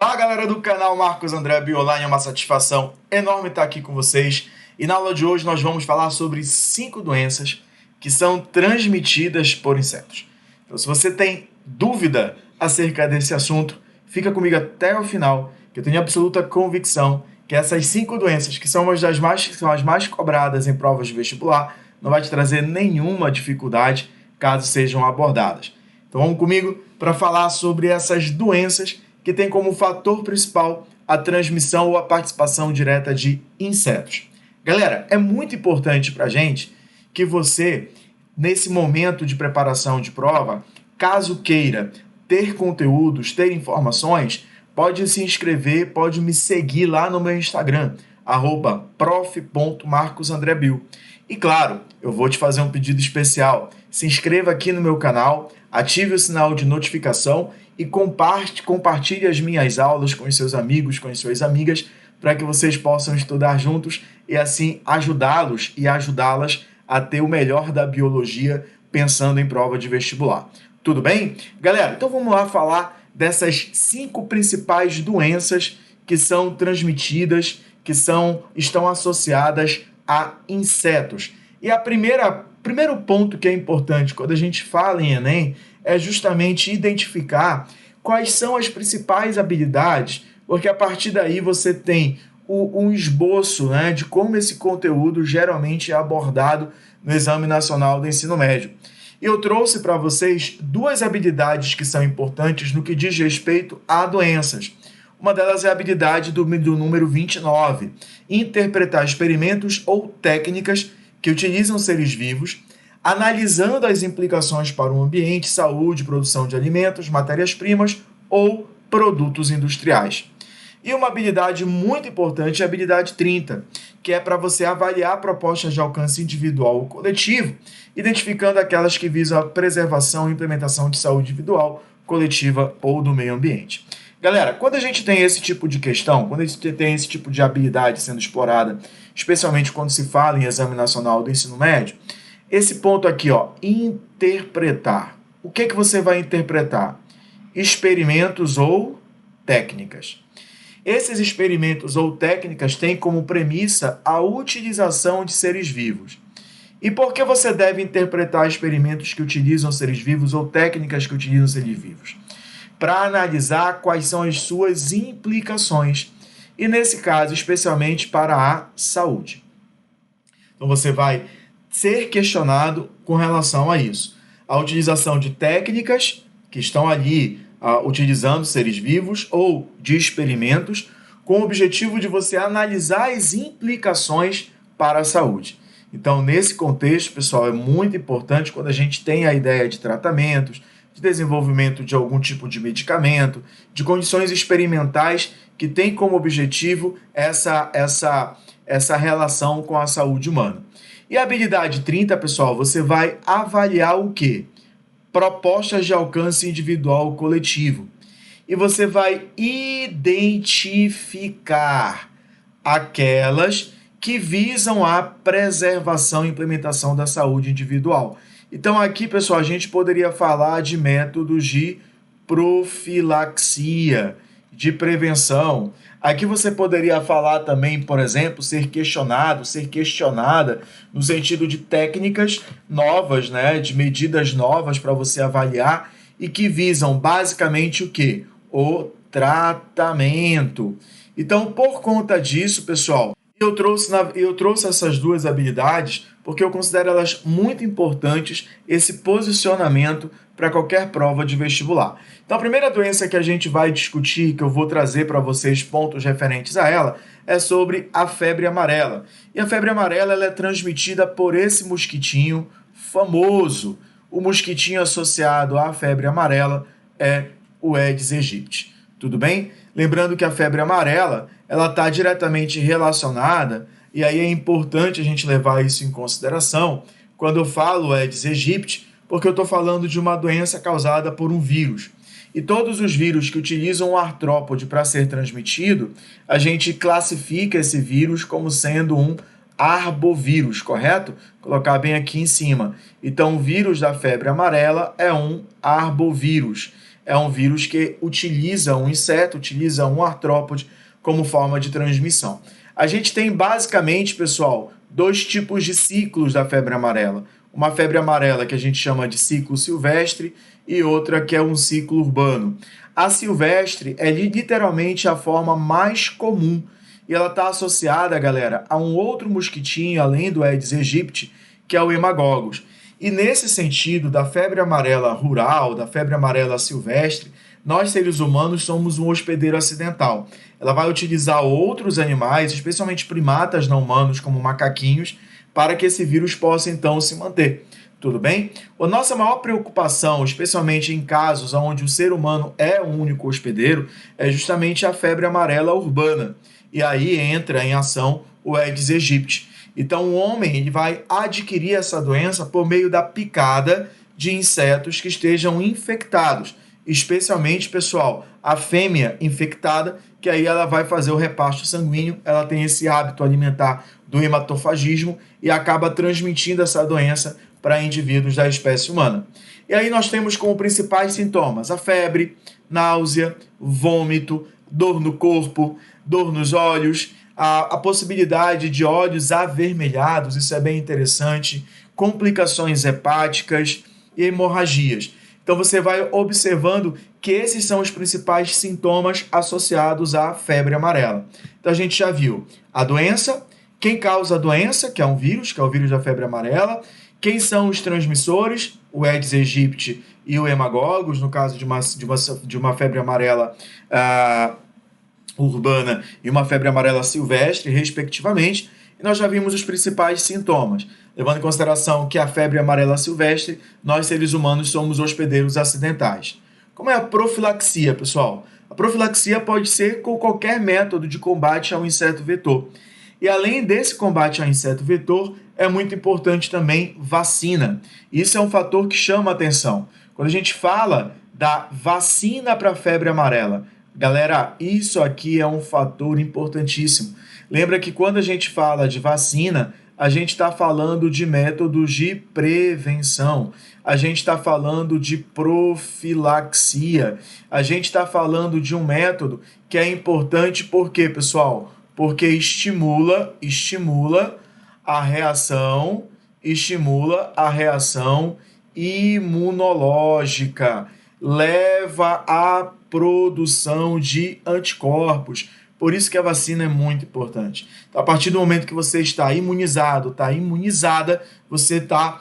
Fala galera do canal Marcos André Bioline, é uma satisfação enorme estar aqui com vocês. E na aula de hoje nós vamos falar sobre 5 doenças que são transmitidas por insetos. Então, se você tem dúvida acerca desse assunto, fica comigo até o final, que eu tenho absoluta convicção que essas 5 doenças, que são são as mais cobradas em provas de vestibular, não vai te trazer nenhuma dificuldade caso sejam abordadas. Então vamos comigo para falar sobre essas doenças que tem como fator principal a transmissão ou a participação direta de insetos. Galera, é muito importante para a gente que você, nesse momento de preparação de prova, caso queira ter conteúdos, ter informações, pode se inscrever, pode me seguir lá no meu Instagram, @prof.marcosandrebil. E claro, eu vou te fazer um pedido especial. Se inscreva aqui no meu canal, ative o sinal de notificação e compartilhe as minhas aulas com os seus amigos, com as suas amigas, para que vocês possam estudar juntos e assim ajudá-los e ajudá-las a ter o melhor da biologia pensando em prova de vestibular. Tudo bem? Galera, então vamos lá falar dessas 5 principais doenças que são transmitidas, que estão associadas a insetos. E primeiro ponto que é importante quando a gente fala em Enem é justamente identificar quais são as principais habilidades, porque a partir daí você tem um esboço, né, de como esse conteúdo geralmente é abordado no Exame Nacional do Ensino Médio. E eu trouxe para vocês 2 habilidades que são importantes no que diz respeito a doenças. Uma delas é a habilidade do número 29, interpretar experimentos ou técnicas que utilizam seres vivos, analisando as implicações para o ambiente, saúde, produção de alimentos, matérias-primas ou produtos industriais. E uma habilidade muito importante é a habilidade 30, que é para você avaliar propostas de alcance individual ou coletivo, identificando aquelas que visam a preservação e implementação de saúde individual, coletiva ou do meio ambiente. Galera, quando a gente tem esse tipo de questão, quando a gente tem esse tipo de habilidade sendo explorada, especialmente quando se fala em Exame Nacional do Ensino Médio, esse ponto aqui, ó, interpretar. O que você vai interpretar? Experimentos ou técnicas. Esses experimentos ou técnicas têm como premissa a utilização de seres vivos. E por que você deve interpretar experimentos que utilizam seres vivos ou técnicas que utilizam seres vivos? Para analisar quais são as suas implicações, e nesse caso, especialmente para a saúde. Então você vai ser questionado com relação a isso. A utilização de técnicas que estão ali utilizando seres vivos ou de experimentos, com o objetivo de você analisar as implicações para a saúde. Então, nesse contexto, pessoal, é muito importante quando a gente tem a ideia de tratamentos, de desenvolvimento de algum tipo de medicamento, de condições experimentais que têm como objetivo essa relação com a saúde humana. E a habilidade 30, pessoal, você vai avaliar o quê? Propostas de alcance individual ou coletivo. E você vai identificar aquelas que visam a preservação e implementação da saúde individual. Então aqui, pessoal, a gente poderia falar de métodos de profilaxia, de prevenção. Aqui você poderia falar também, por exemplo, ser questionado, ser questionada, no sentido de técnicas novas, né, de medidas novas para você avaliar e que visam basicamente o quê? O tratamento. Então, por conta disso, pessoal, eu trouxe essas 2 habilidades porque eu considero elas muito importantes, esse posicionamento para qualquer prova de vestibular. Então, a primeira doença que a gente vai discutir, que eu vou trazer para vocês pontos referentes a ela, é sobre a febre amarela. E a febre amarela ela é transmitida por esse mosquitinho famoso. O mosquitinho associado à febre amarela é o Aedes aegypti. Tudo bem? Lembrando que a febre amarela ela está diretamente relacionada, e aí é importante a gente levar isso em consideração quando eu falo Aedes aegypti, porque eu estou falando de uma doença causada por um vírus. E todos os vírus que utilizam o artrópode para ser transmitido, a gente classifica esse vírus como sendo um arbovírus, correto? Vou colocar bem aqui em cima. Então, o vírus da febre amarela é um arbovírus. é um vírus que utiliza um inseto, utiliza um artrópode como forma de transmissão. A gente tem basicamente, pessoal, dois tipos de ciclos da febre amarela. Uma febre amarela que a gente chama de ciclo silvestre e outra que é um ciclo urbano. A silvestre é literalmente a forma mais comum e ela está associada, galera, a um outro mosquitinho além do Aedes aegypti, que é o hemagogos. E nesse sentido, da febre amarela rural, da febre amarela silvestre, nós seres humanos somos um hospedeiro acidental. Ela vai utilizar outros animais, especialmente primatas não humanos, como macaquinhos, para que esse vírus possa então se manter. Tudo bem? A nossa maior preocupação, especialmente em casos onde o ser humano é o único hospedeiro, é justamente a febre amarela urbana. E aí entra em ação o Aedes aegypti. Então o homem ele vai adquirir essa doença por meio da picada de insetos que estejam infectados. Especialmente, pessoal, a fêmea infectada, que aí ela vai fazer o reparto sanguíneo, ela tem esse hábito alimentar do hematofagismo e acaba transmitindo essa doença para indivíduos da espécie humana. E aí nós temos como principais sintomas a febre, náusea, vômito, dor no corpo, dor nos olhos, a possibilidade de olhos avermelhados, isso é bem interessante, complicações hepáticas e hemorragias. Então você vai observando que esses são os principais sintomas associados à febre amarela. Então a gente já viu a doença, quem causa a doença, que é um vírus, que é o vírus da febre amarela, quem são os transmissores, o Aedes aegypti e o hemagogos, no caso de uma febre amarela urbana e uma febre amarela silvestre, respectivamente, e nós já vimos os principais sintomas, levando em consideração que a febre amarela silvestre, nós seres humanos somos hospedeiros acidentais. Como é a profilaxia, pessoal? A profilaxia pode ser com qualquer método de combate ao inseto vetor. E além desse combate ao inseto vetor, é muito importante também vacina. Isso é um fator que chama a atenção. Quando a gente fala da vacina para a febre amarela, galera, isso aqui é um fator importantíssimo. Lembra que quando a gente fala de vacina, a gente está falando de métodos de prevenção, a gente está falando de profilaxia, a gente está falando de um método que é importante, por quê, pessoal? Porque estimula a reação imunológica, leva à produção de anticorpos. Por isso que a vacina é muito importante. Então, a partir do momento que você está imunizado, está imunizada, você está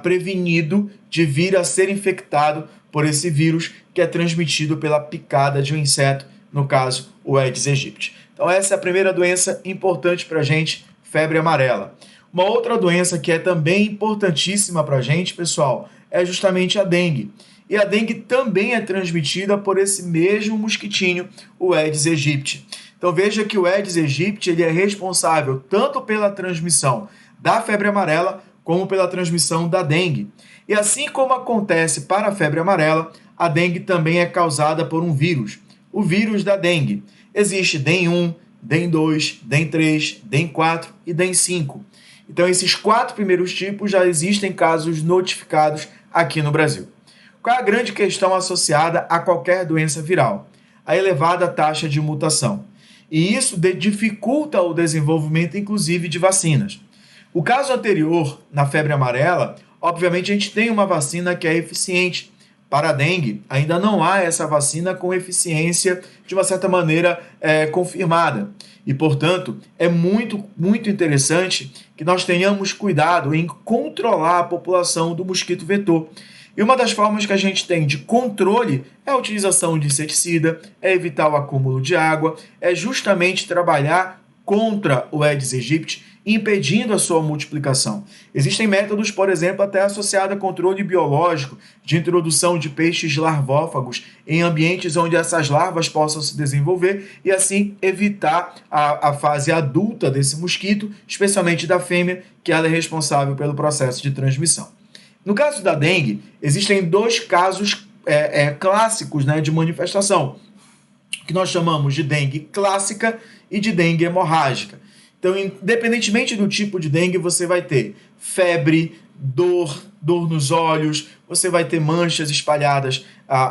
prevenido de vir a ser infectado por esse vírus que é transmitido pela picada de um inseto, no caso, o Aedes aegypti. Então, essa é a primeira doença importante para a gente, febre amarela. Uma outra doença que é também importantíssima para a gente, pessoal, é justamente a dengue. E a dengue também é transmitida por esse mesmo mosquitinho, o Aedes aegypti. Então veja que o Aedes aegypti ele é responsável tanto pela transmissão da febre amarela como pela transmissão da dengue. E assim como acontece para a febre amarela, a dengue também é causada por um vírus, o vírus da dengue. Existe DEN1, DEN2, DEN3, DEN4 e DEN5. Então esses 4 primeiros tipos já existem casos notificados aqui no Brasil. Qual é a grande questão associada a qualquer doença viral? A elevada taxa de mutação. E isso dificulta o desenvolvimento, inclusive, de vacinas. O caso anterior, na febre amarela, obviamente a gente tem uma vacina que é eficiente. Para a dengue, ainda não há essa vacina com eficiência, de uma certa maneira, confirmada. E, portanto, é muito, muito interessante que nós tenhamos cuidado em controlar a população do mosquito vetor. E uma das formas que a gente tem de controle é a utilização de inseticida, é evitar o acúmulo de água, é justamente trabalhar contra o Aedes aegypti, impedindo a sua multiplicação. Existem métodos, por exemplo, até associados a controle biológico de introdução de peixes larvófagos em ambientes onde essas larvas possam se desenvolver e assim evitar a fase adulta desse mosquito, especialmente da fêmea, que ela é responsável pelo processo de transmissão. No caso da dengue, existem 2 casos clássicos, né, de manifestação, que nós chamamos de dengue clássica e de dengue hemorrágica. Então, independentemente do tipo de dengue, você vai ter febre, dor nos olhos, você vai ter manchas espalhadas,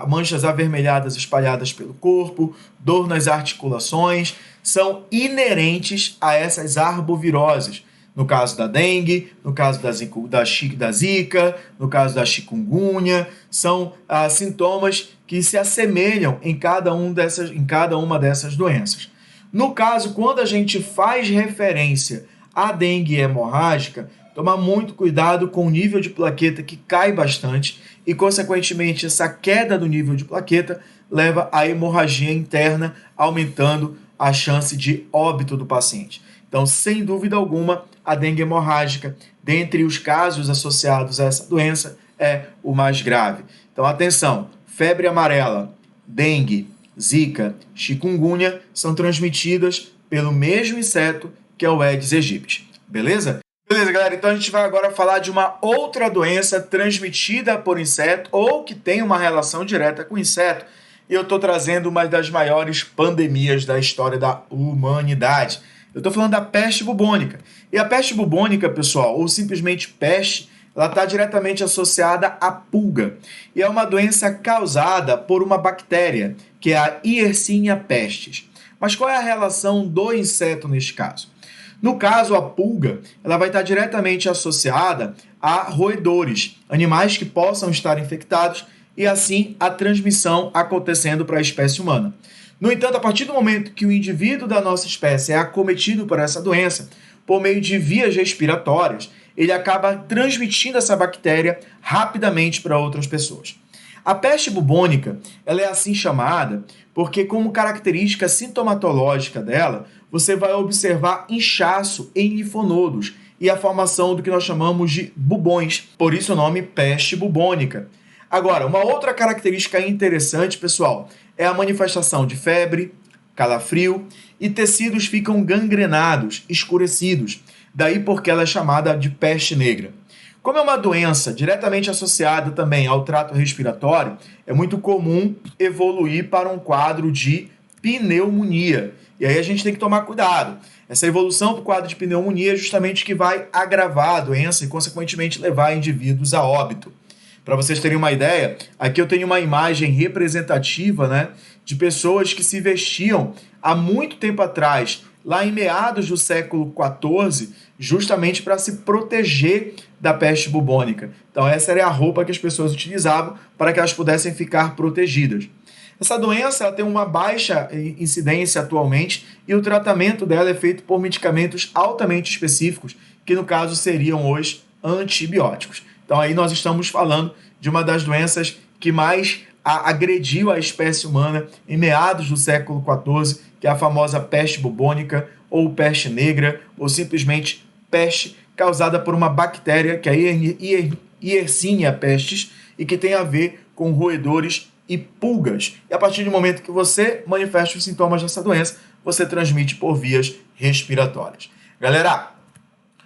manchas avermelhadas espalhadas pelo corpo, dor nas articulações, são inerentes a essas arboviroses. No caso da dengue, no caso da zika, no caso da chikungunya, são sintomas que se assemelham em cada uma dessas doenças. No caso, quando a gente faz referência à dengue hemorrágica, tomar muito cuidado com o nível de plaqueta que cai bastante e, consequentemente, essa queda do nível de plaqueta leva à hemorragia interna, aumentando a chance de óbito do paciente. Então, sem dúvida alguma, a dengue hemorrágica, dentre os casos associados a essa doença, é o mais grave. Então, atenção, febre amarela, dengue, zika, chikungunya são transmitidas pelo mesmo inseto que é o Aedes aegypti. Beleza? Beleza, galera? Então a gente vai agora falar de uma outra doença transmitida por inseto ou que tem uma relação direta com inseto. E eu estou trazendo uma das maiores pandemias da história da humanidade. Eu estou falando da peste bubônica. E a peste bubônica, pessoal, ou simplesmente peste, ela está diretamente associada à pulga. E é uma doença causada por uma bactéria, que é a Yersinia pestis. Mas qual é a relação do inseto neste caso? No caso, a pulga, ela vai estar diretamente associada a roedores, animais que possam estar infectados e assim a transmissão acontecendo para a espécie humana. No entanto, a partir do momento que o indivíduo da nossa espécie é acometido por essa doença, por meio de vias respiratórias, ele acaba transmitindo essa bactéria rapidamente para outras pessoas. A peste bubônica, ela é assim chamada porque, como característica sintomatológica dela, você vai observar inchaço em linfonodos e a formação do que nós chamamos de bubões, por isso o nome peste bubônica. Agora, uma outra característica interessante, pessoal, é a manifestação de febre, calafrio e tecidos ficam gangrenados, escurecidos, daí porque ela é chamada de peste negra. Como é uma doença diretamente associada também ao trato respiratório, é muito comum evoluir para um quadro de pneumonia. E aí a gente tem que tomar cuidado. Essa evolução para o quadro de pneumonia é justamente o que vai agravar a doença e, consequentemente, levar indivíduos a óbito. Para vocês terem uma ideia, aqui eu tenho uma imagem representativa, né, de pessoas que se vestiam há muito tempo atrás, lá em meados do século XIV, justamente para se proteger da peste bubônica. Então essa era a roupa que as pessoas utilizavam para que elas pudessem ficar protegidas. Essa doença ela tem uma baixa incidência atualmente e o tratamento dela é feito por medicamentos altamente específicos, que no caso seriam os antibióticos. Então aí nós estamos falando de uma das doenças que mais agrediu a espécie humana em meados do século XIV, que é a famosa peste bubônica, ou peste negra, ou simplesmente peste causada por uma bactéria, que é a Yersinia pestis, e que tem a ver com roedores e pulgas. E a partir do momento que você manifesta os sintomas dessa doença, você transmite por vias respiratórias. Galera,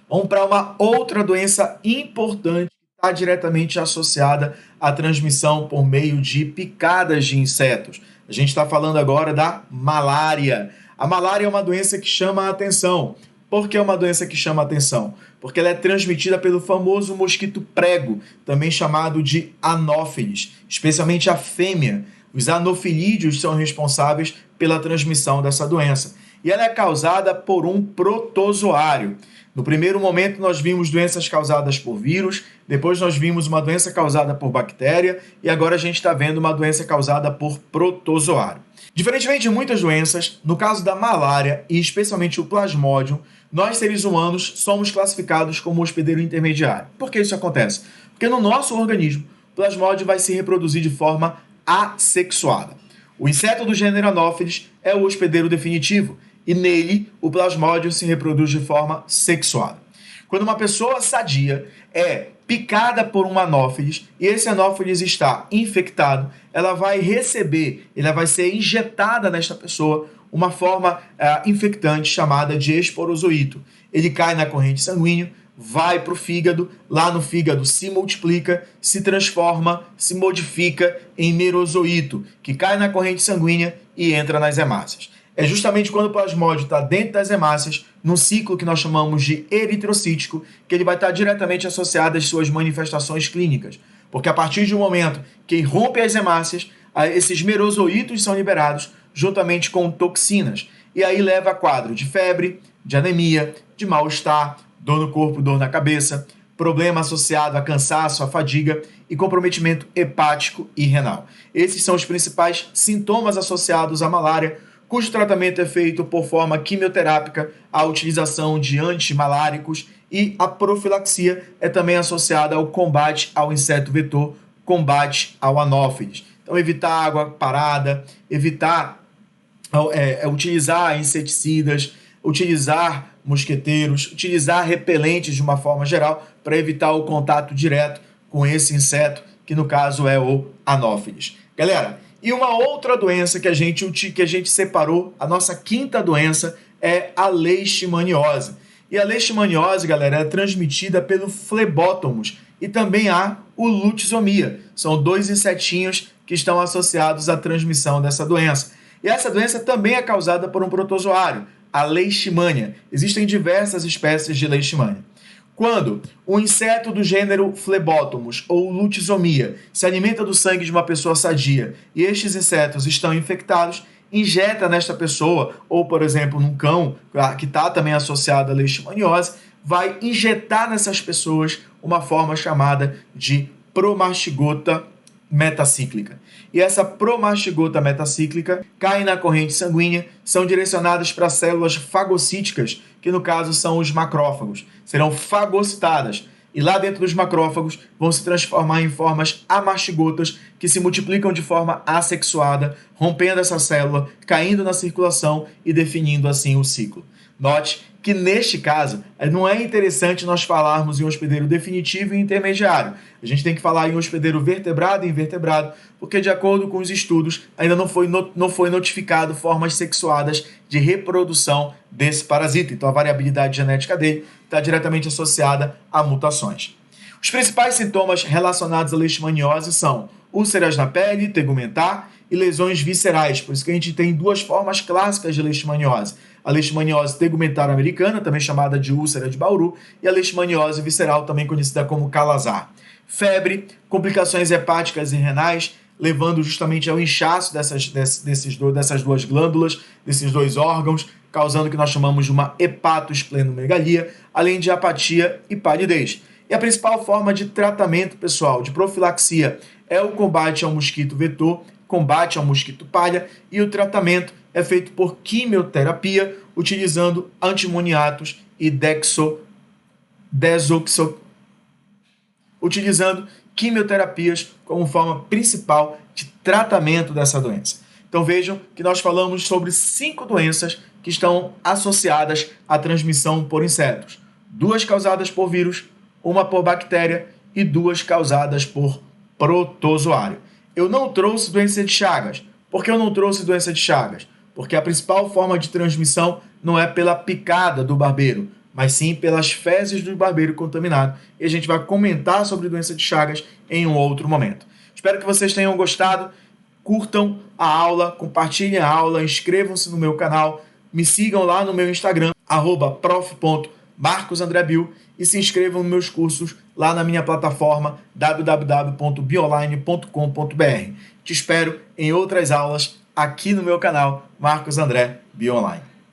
vamos para uma outra doença importante que está diretamente associada à transmissão por meio de picadas de insetos. A gente está falando agora da malária. A malária é uma doença que chama a atenção. Por que é uma doença que chama a atenção? Porque ela é transmitida pelo famoso mosquito prego, também chamado de anófeles, especialmente a fêmea. Os anofilídeos são responsáveis pela transmissão dessa doença. E ela é causada por um protozoário. No primeiro momento, nós vimos doenças causadas por vírus, depois nós vimos uma doença causada por bactéria e agora a gente está vendo uma doença causada por protozoário. Diferentemente de muitas doenças, no caso da malária e especialmente o plasmódium, nós seres humanos somos classificados como hospedeiro intermediário. Por que isso acontece? Porque no nosso organismo, o plasmódio vai se reproduzir de forma assexuada. O inseto do gênero Anopheles é o hospedeiro definitivo e nele o plasmódio se reproduz de forma sexuada. Quando uma pessoa sadia é picada por um anófeles e esse anófeles está infectado, ela vai ser injetada nesta pessoa uma forma infectante chamada de esporozoito. Ele cai na corrente sanguínea, vai para o fígado, lá no fígado se multiplica, se transforma, se modifica em merozoito, que cai na corrente sanguínea e entra nas hemácias. É justamente quando o plasmódio está dentro das hemácias, num ciclo que nós chamamos de eritrocítico, que ele vai estar diretamente associado às suas manifestações clínicas. porque a partir de um momento que rompe as hemácias, esses merozoítos são liberados juntamente com toxinas, e aí leva a quadro de febre, de anemia, de mal-estar, dor no corpo, dor na cabeça, problema associado a cansaço, a fadiga e comprometimento hepático e renal. Esses são os principais sintomas associados à malária, cujo tratamento é feito por forma quimioterápica, a utilização de antimaláricos e a profilaxia é também associada ao combate ao inseto vetor, combate ao anófeles. Então, evitar água parada, evitar utilizar inseticidas, utilizar mosqueteiros, utilizar repelentes de uma forma geral para evitar o contato direto com esse inseto, que no caso é o anófeles. Galera, e uma outra doença que a gente separou, a nossa quinta doença, é a leishmaniose. E a leishmaniose, galera, é transmitida pelo flebótomos e também há o lutisomia. São dois insetinhos que estão associados à transmissão dessa doença. E essa doença também é causada por um protozoário, a leishmania. Existem diversas espécies de leishmania. Quando o inseto do gênero flebótomos ou lutisomia se alimenta do sangue de uma pessoa sadia e estes insetos estão infectados, injeta nesta pessoa, ou por exemplo num cão que está também associado à leishmaniose, vai injetar nessas pessoas uma forma chamada de promastigota metacíclica. E essa promastigota metacíclica cai na corrente sanguínea, são direcionadas para células fagocíticas, que no caso são os macrófagos. Serão fagocitadas e lá dentro dos macrófagos vão se transformar em formas amastigotas que se multiplicam de forma assexuada, rompendo essa célula, caindo na circulação e definindo assim o ciclo. Note que neste caso não é interessante nós falarmos em hospedeiro definitivo e intermediário. A gente tem que falar em hospedeiro vertebrado e invertebrado, porque de acordo com os estudos ainda não foi notificado formas sexuadas de reprodução desse parasita. Então a variabilidade genética dele está diretamente associada a mutações. Os principais sintomas relacionados à leishmaniose são úlceras na pele, tegumentar e lesões viscerais. Por isso que a gente tem duas formas clássicas de leishmaniose. A leishmaniose tegumentar americana, também chamada de úlcera de Bauru, e a leishmaniose visceral, também conhecida como calazar. Febre, complicações hepáticas e renais, levando justamente ao inchaço dessas duas glândulas, desses dois órgãos, causando o que nós chamamos de uma hepatosplenomegalia, além de apatia e palidez. E a principal forma de tratamento, pessoal, de profilaxia, é o combate ao mosquito vetor, combate ao mosquito palha, e o tratamento é feito por quimioterapia, utilizando antimoniatos e utilizando quimioterapias como forma principal de tratamento dessa doença. Então vejam que nós falamos sobre 5 doenças que estão associadas à transmissão por insetos. 2 causadas por vírus, 1 por bactéria e 2 causadas por protozoário. Eu não trouxe doença de Chagas. Por que eu não trouxe doença de Chagas? Porque a principal forma de transmissão não é pela picada do barbeiro, mas sim pelas fezes do barbeiro contaminado. E a gente vai comentar sobre doença de Chagas em um outro momento. Espero que vocês tenham gostado. Curtam a aula, compartilhem a aula, inscrevam-se no meu canal, me sigam lá no meu Instagram, @prof.marcosandrebil, e se inscrevam nos meus cursos lá na minha plataforma www.bionline.com.br. Te espero em outras aulas aqui no meu canal Marcos André Bionline.